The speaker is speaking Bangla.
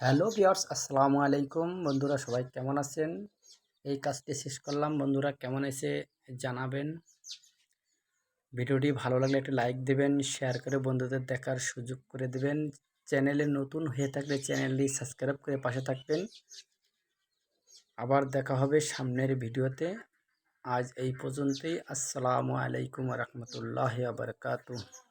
হ্যালো ভিউয়ার্স, আসসালামু আলাইকুম। বন্ধুরা সবাই কেমন আছেন? এই কাজটি শেষ করলাম। বন্ধুরা কেমন হয়েছে জানাবেন। ভিডিওটি ভালো লাগলে একটি লাইক দেবেন, শেয়ার করে বন্ধুদের দেখার সুযোগ করে দেবেন। চ্যানেলে নতুন হয়ে থাকলে চ্যানেলটি সাবস্ক্রাইব করে পাশে থাকবেন। আবার দেখা হবে সামনের ভিডিওতে। আজ এই পর্যন্তই। আসসালামু আলাইকুম ওয়া রাহমাতুল্লাহি ওয়া বারাকাতুহু।